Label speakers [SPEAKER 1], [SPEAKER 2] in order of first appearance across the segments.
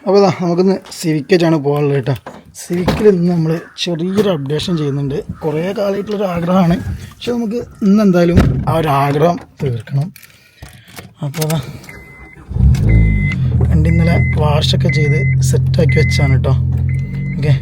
[SPEAKER 1] അപ്പോൾ നമുക്കിന്ന് സിവിക്കായിട്ടാണ് പോകാനുള്ളത് കേട്ടോ. സിവിക്കിൽ ഇന്ന് നമ്മൾ ചെറിയൊരു അപ്ഡേഷൻ ചെയ്യുന്നുണ്ട്. കുറേ കാലമായിട്ടുള്ളൊരു ആഗ്രഹമാണ്, പക്ഷെ നമുക്ക് ഇന്ന് എന്തായാലും ആ ഒരു ആഗ്രഹം തീർക്കണം. അപ്പോൾ വണ്ടി ഇന്നലെ വാഷൊക്കെ ചെയ്ത് സെറ്റാക്കി വെച്ചാണ് കേട്ടോ. ഓക്കെ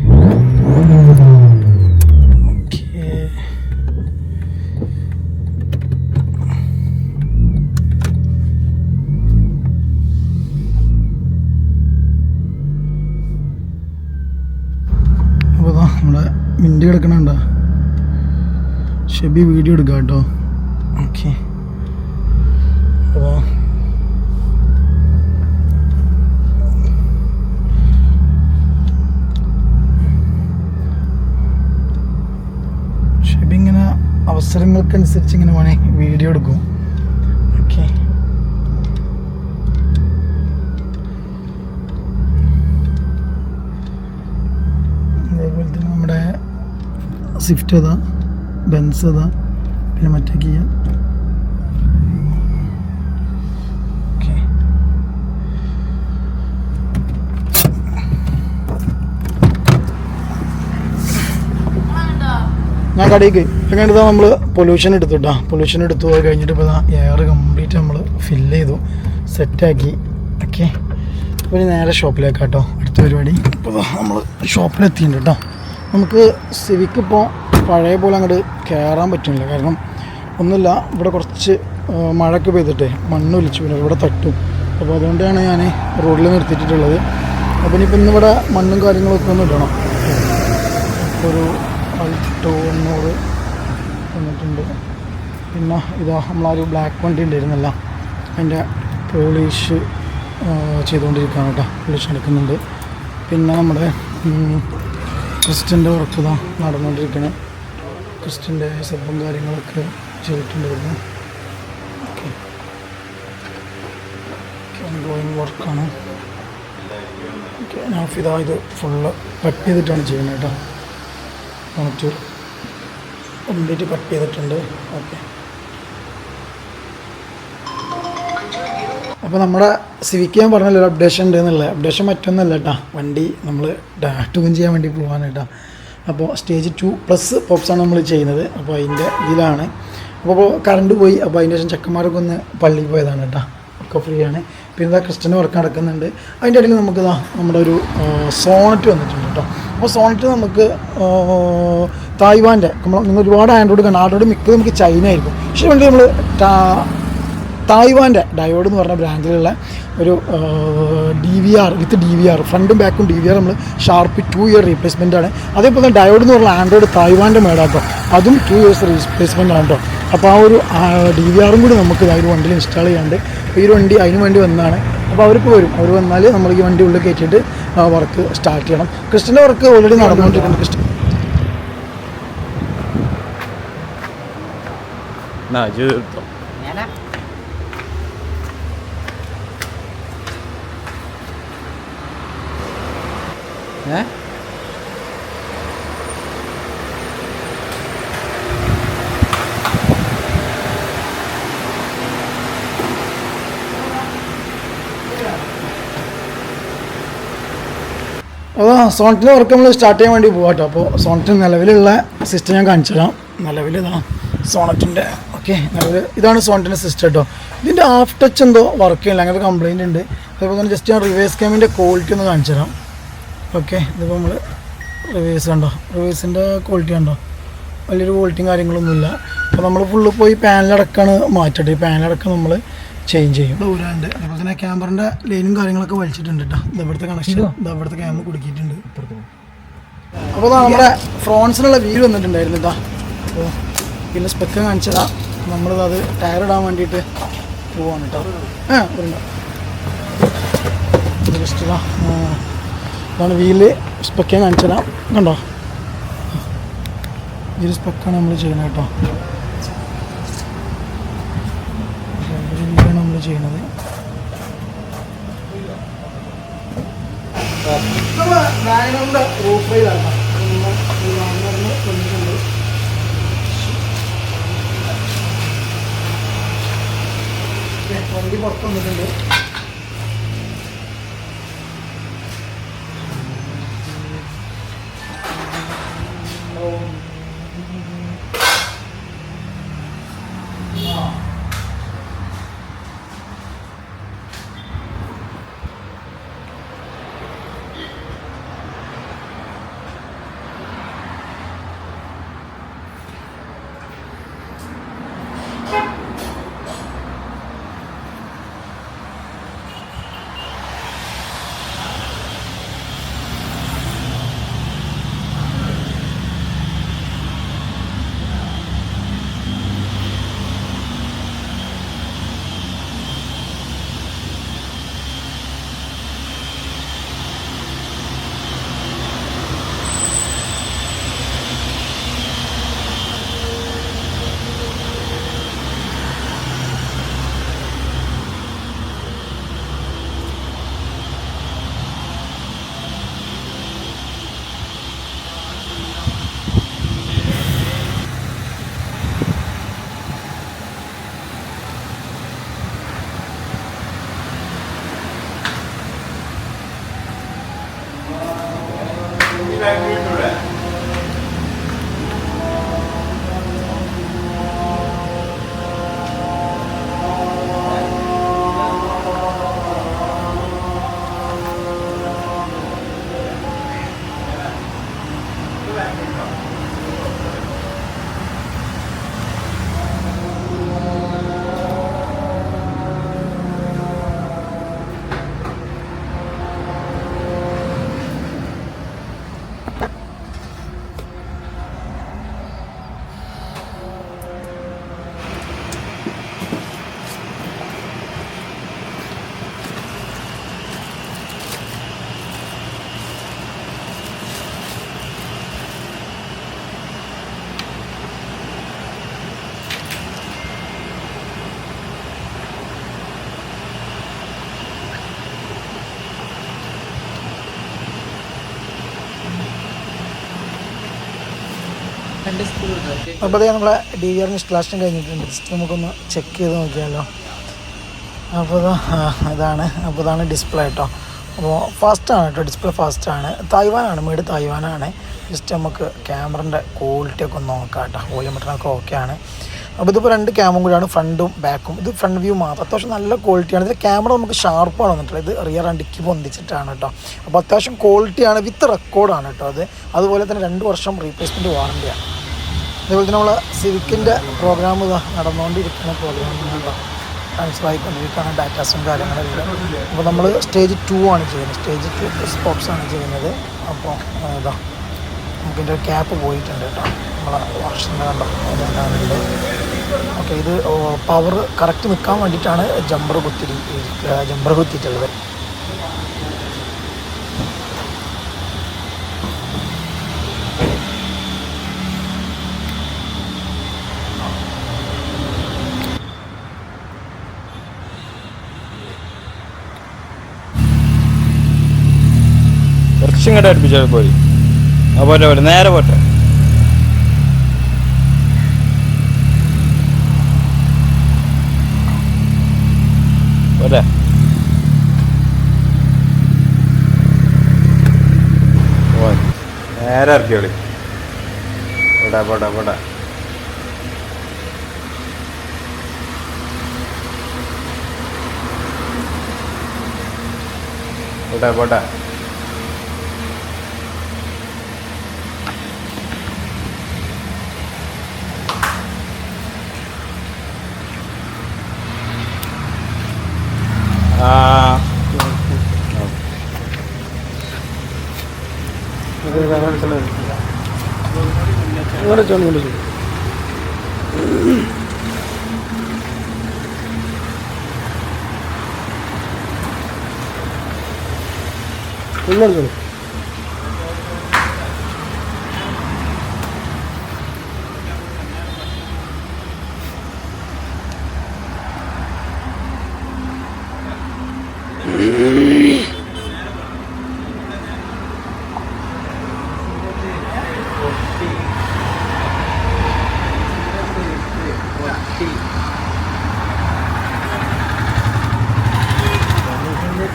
[SPEAKER 1] നമ്മളെ മിൻറ്റ് കിടക്കണുണ്ടോ? ഷെബി വീഡിയോ എടുക്കാം കേട്ടോ. ഓക്കെ അപ്പോൾ ഷെബി ഇങ്ങനെ അവസരങ്ങൾക്കനുസരിച്ച് ഇങ്ങനെ വേണേ വീഡിയോ എടുക്കും. ഓക്കെ അതേപോലെ തന്നെ നമ്മുടെ സ്വിഫ്റ്റ് അതാ, ബെൻസ് അതാ, പിന്നെ മറ്റേ കിയ. ഓക്കെ ഞാൻ കടയിലേക്ക് എങ്ങനെയാ നമ്മൾ പൊല്യൂഷൻ എടുത്തുട്ടാ. പൊല്യൂഷൻ എടുത്തു പോയി കഴിഞ്ഞിട്ട് ഇപ്പോൾ എയർ കംപ്ലീറ്റ് നമ്മൾ ഫില്ല് ചെയ്തു, സെറ്റാക്കി. ഓക്കെ അപ്പോൾ നേരെ ഷോപ്പിലേക്കാട്ടോ അടുത്ത പരിപാടി. ഇപ്പോൾ നമ്മൾ ഷോപ്പിലെത്തിയിട്ടുണ്ട് കേട്ടോ. നമുക്ക് സിവിക്ക് ഇപ്പോൾ പഴയ പോലെ അങ്ങോട്ട് കയറാൻ പറ്റുന്നില്ല. കാരണം ഒന്നുമില്ല, ഇവിടെ കുറച്ച് മഴയൊക്കെ പെയ്തിട്ട് മണ്ണ് ഒലിച്ചു വരും, ഇവിടെ തട്ടും. അപ്പോൾ അതുകൊണ്ടാണ് ഞാൻ റോഡിൽ നിർത്തിയിട്ടുള്ളത്. അപ്പോൾ ഇനിയിപ്പോൾ ഇന്നിവിടെ മണ്ണും കാര്യങ്ങളൊക്കെ ഒന്ന് ഇടണം. ഒരു അൾട്ടോ 100 വന്നിട്ടുണ്ട്. പിന്നെ ഇതാ നമ്മളൊരു ബ്ലാക്ക് വണ്ടി ഉണ്ടായിരുന്നല്ല, അതിൻ്റെ പോളിഷ് ചെയ്തുകൊണ്ടിരിക്കുകയാണ് കേട്ടോ. പോളിഷ് എടുക്കുന്നുണ്ട്. പിന്നെ നമ്മുടെ ക്രിസ്റ്റൻ്റെ വർക്ക് ഇതാ നടന്നുകൊണ്ടിരിക്കുകയാണ്. ക്രിസ്റ്റൻ്റെ സബും കാര്യങ്ങളൊക്കെ ചെയ്തിട്ടുണ്ടായിരുന്നു. ഓക്കെ ഓൺഗോയിങ് വർക്കാണ്. ഓക്കെ ഞാൻ ഇതാ ഇത് ഫുള്ള് കട്ട് ചെയ്തിട്ടാണ് ചെയ്യുന്നത് കേട്ടോ. കണക്റ്റ് കംപ്ലീറ്റ് കട്ട് ചെയ്തിട്ടുണ്ട്. ഓക്കെ അപ്പോൾ നമ്മുടെ സിവിക്ക് ഞാൻ പറഞ്ഞല്ലോ ഒരു അപ്ഡേഷൻ ഉണ്ട് എന്നുള്ളത്. അപ്ഡേഷൻ മറ്റൊന്നല്ല കേട്ടോ, വണ്ടി നമ്മൾ ട്യൂൺ ചെയ്യാൻ വേണ്ടി പോകാൻ കേട്ടോ. അപ്പോൾ സ്റ്റേജ് 2+ പോപ്സാണ് നമ്മൾ ചെയ്യുന്നത്. അപ്പോൾ അതിൻ്റെ ഇതിലാണ്. അപ്പോൾ കറണ്ട് പോയി. അപ്പോൾ അതിൻ്റെ ശേഷം ചെക്കന്മാരൊക്കെ ഒന്ന് പള്ളിയിൽ പോയതാണ് കേട്ടോ. ഒക്കെ ഫ്രീ ആണ്. പിന്നെ ഇതാ ക്രിസ്റ്റൻ്റെ വർക്ക് നടക്കുന്നുണ്ട്. അതിൻ്റെ ഇടയിൽ നമുക്ക് നമ്മുടെ ഒരു സോണറ്റ് വന്നിട്ടുണ്ട് കേട്ടോ. അപ്പോൾ സോണറ്റ് നമുക്ക് തായ്വാൻ്റെ നിങ്ങൾ ഒരുപാട് ആൻഡ്രോയിഡ് കാണാം. ആൻഡ്രോയിഡ് മിക്കത് നമുക്ക് ചൈന ആയിരിക്കും. പക്ഷേ വണ്ടി നമ്മൾ തായ്വാൻ്റെ ഡയോഡ് എന്ന് പറഞ്ഞ ബ്രാൻഡിലുള്ള ഒരു DVR വിത്ത് DVR, ഫ്രണ്ടും ബാക്കും DVR നമ്മൾ ഷാർപ്പ് 2 ഇയർ റീപ്ലേസ്മെൻ്റ് ആണ്. അതേപോലെ തന്നെ ഡയോഡ് എന്ന് പറഞ്ഞാൽ ആൻഡ്രോയിഡ് തായ്വാൻ്റെ മേടാട്ടോ, അതും 2 ഇയേഴ്സ് റീപ്ലേസ്മെൻ്റ് ആണ് കേട്ടോ. അപ്പോൾ ആ ഒരു DVRും കൂടി നമുക്ക് ഒരു വണ്ടിയിൽ ഇൻസ്റ്റാൾ ചെയ്യാണ്ട്. ഈ ഒരു വണ്ടി അതിന് വേണ്ടി വന്നതാണ്. അപ്പോൾ അവർക്ക് വരും. അവർ വന്നാൽ നമ്മൾ ഈ വണ്ടി ഉള്ളിൽ കയറ്റിയിട്ട് വർക്ക് സ്റ്റാർട്ട് ചെയ്യണം. ക്രിസ്റ്റൻ്റെ വർക്ക് ഓൾറെഡി നടന്നുകൊണ്ടിരിക്കുന്നുണ്ട്. ക്രിസ്റ്റൻ സോണറ്റിൻ്റെ വർക്ക് നമ്മൾ സ്റ്റാർട്ട് ചെയ്യാൻ വേണ്ടി പോകാം കേട്ടോ. അപ്പോൾ സോണറ്റിന് നിലവിലുള്ള സിസ്റ്റം ഞാൻ കാണിച്ചു തരാം. നിലവിൽ ഇതാ സോണറ്റിൻ്റെ. ഓക്കെ നിലവിൽ ഇതാണ് സോണറ്റിൻ്റെ സിസ്റ്റം കേട്ടോ. ഇതിൻ്റെ ഹാഫ് ടച്ച് എന്തോ വർക്ക് ചെയ്യില്ല, അങ്ങനത്തെ കംപ്ലയിൻ്റ് ഉണ്ട്. അതേപോലെ തന്നെ ജസ്റ്റ് ഞാൻ റിവേഴ്സ് ക്യാമിൻ്റെ ക്വാളിറ്റി ഒന്ന് കാണിച്ചു തരാം. ഓക്കെ ഇതിപ്പോൾ നമ്മൾ റിവേഴ്സ് കണ്ടോ, റിവേഴ്സിൻ്റെ ക്വാളിറ്റി കണ്ടോ, വലിയൊരു ക്വാളിറ്റിയും കാര്യങ്ങളൊന്നുമില്ല. അപ്പോൾ നമ്മൾ ഫുള്ള് പോയി പാനലടക്കാണ് മാറ്റട്ടെ. ഈ പാനലടക്കം നമ്മൾ ചേഞ്ച് ചെയ്യും. ദൂരമുണ്ട്. അതുപോലെ തന്നെ ക്യാമറൻ്റെ ലൈനും കാര്യങ്ങളൊക്കെ വലിച്ചിട്ടുണ്ട് കേട്ടോ. ഇവിടുത്തെ കണക്ഷൻ ഇവിടുത്തെ ക്യാമറ കുടുക്കിയിട്ടുണ്ട്. അപ്പോൾ നമ്മുടെ ഫ്രോൺസിനുള്ള വീൽ വന്നിട്ടുണ്ടായിരുന്നു ഇതാ. അപ്പോൾ പിന്നെ സ്പെക്ക് കാണിച്ചതാ. നമ്മളിത് ടയർ ഇടാൻ വേണ്ടിയിട്ട് പോവാണ് കേട്ടോ. ജസ്റ്റ് ഇതാണ് വീല്. സ്പെക്ക് കാണിച്ചതാ കണ്ടോ. ഈ ഒരു സ്പെക്കാണ് നമ്മൾ ചെയ്യുന്നത് കേട്ടോ. നമ്മൾ ചെയ്യുന്നത് റൂഫ് റൈഡാണ്. വണ്ടി പുറത്ത് വന്നിട്ടുണ്ട്. അപ്പോൾ അതേ നമ്മളെ DVR ഇൻസ്റ്റലേഷൻ കഴിഞ്ഞിട്ടുണ്ട്. ജസ്റ്റ് നമുക്കൊന്ന് ചെക്ക് ചെയ്ത് നോക്കിയാലോ. അപ്പോൾ ഇതാണ് ഡിസ്പ്ലേ കേട്ടോ. അപ്പോൾ ഫാസ്റ്റാണ് കേട്ടോ, ഡിസ്പ്ലേ ഫാസ്റ്റാണ്. തായ്വാനാണ്, മേഡ് തായ്വാനാണ്. ജസ്റ്റ് നമുക്ക് ക്യാമറൻ്റെ ക്വാളിറ്റിയൊക്കെ ഒന്ന് നോക്കാം കേട്ടോ. വോളിയം ബട്ടണൊക്കെ ഓക്കെയാണ്. അപ്പോൾ ഇതിപ്പോൾ 2 ക്യാമും കൂടിയാണ്, ഫ്രണ്ടും ബാക്കും. ഇത് ഫ്രണ്ട് വ്യൂ മാത്രം, അത്യാവശ്യം നല്ല ക്വാളിറ്റിയാണ്. ഇതിൽ ക്യാമറ നമുക്ക് ഷാർപ്പാണ് വന്നിട്ടുള്ളത്. ഇത് റിയർ ആൻഡ് ഡിക്കി പൊന്തിച്ചിട്ടാണ് കേട്ടോ. അപ്പോൾ അത്യാവശ്യം ക്വാളിറ്റിയാണ്, വിത്ത് റെക്കോർഡാണ് കേട്ടോ അത്. അതുപോലെ തന്നെ 2 വർഷം റീപ്ലേസ്മെൻറ്റ് വാറണ്ടിയാണ്. അതേപോലെ തന്നെ നമ്മൾ സിവിക്കിൻ്റെ പ്രോഗ്രാം നടന്നുകൊണ്ടിരിക്കുന്ന പ്രോഗ്രാമുകളുണ്ടോ ട്രാൻസ്ഫർ ആയിക്കൊണ്ടിരിക്കുകയാണ്, ഡാറ്റാസും കാര്യങ്ങളെല്ലാം. അപ്പോൾ നമ്മൾ സ്റ്റേജ് 2 ആണ് ചെയ്യുന്നത്, സ്റ്റേജ് 2 സ്പോർട്സ് ആണ് ചെയ്യുന്നത്. അപ്പോൾ നമുക്കിൻ്റെ ക്യാപ്പ് പോയിട്ടുണ്ട് കേട്ടോ, നമ്മളെ വർഷൻ്റെ കണ്ടോ അതാണുണ്ട്. ഓക്കെ, ഇത് പവർ കറക്റ്റ് നിൽക്കാൻ വേണ്ടിയിട്ടാണ് ജമ്പർ കുത്തിയിട്ടുള്ളത്.
[SPEAKER 2] ഇങ്ങോട്ട് അടുപ്പിച്ചാൽ പോയി. പോട്ടെ നേരെ പോട്ടെ. പോട്ടെ നേരെ ഇറക്കിയോളി. പോട്ടെ പോട്ടെ പോട്ടെ. പോട്ടെ പോട്ടെ.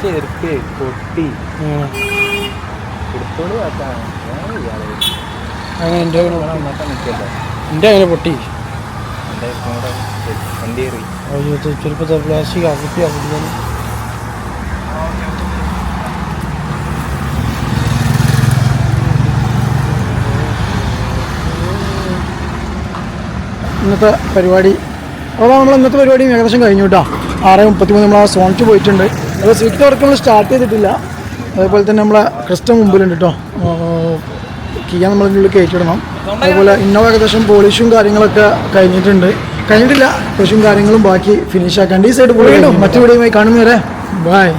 [SPEAKER 2] ചെറുക്ക് പൊട്ടി എടുത്തോളൂ.
[SPEAKER 1] അങ്ങനെ എൻ്റെ അങ്ങനെ പൊട്ടി ചിലപ്പോൾ പ്ലാസ്റ്റിക് അകത്തി അകത്തി ഇന്നത്തെ പരിപാടി അപ്പോൾ നമ്മൾ ഇന്നത്തെ പരിപാടിയും ഏകദേശം കഴിഞ്ഞു കേട്ടോ. 6:33 നമ്മൾ ആ സോണിച്ച് പോയിട്ടുണ്ട്. അപ്പോൾ സ്വീറ്റ് വർക്ക് നമ്മൾ സ്റ്റാർട്ട് ചെയ്തിട്ടില്ല. അതേപോലെ തന്നെ നമ്മളെ ക്രിസ്റ്റ മുമ്പിലുണ്ട് കേട്ടോ. കിയ നമ്മളിനുള്ളിൽ കയറ്റിയിടണം. അതുപോലെ ഇന്നോവ ഏകദേശം പോളിഷും കാര്യങ്ങളൊക്കെ കഴിഞ്ഞിട്ടില്ല. പോളിഷും കാര്യങ്ങളും ബാക്കി ഫിനിഷ് ആക്കാണ്ട് ഈ സൈഡ് പോയി മറ്റു വീഡിയോയുമായി കാണുന്നവരെ ബൈ.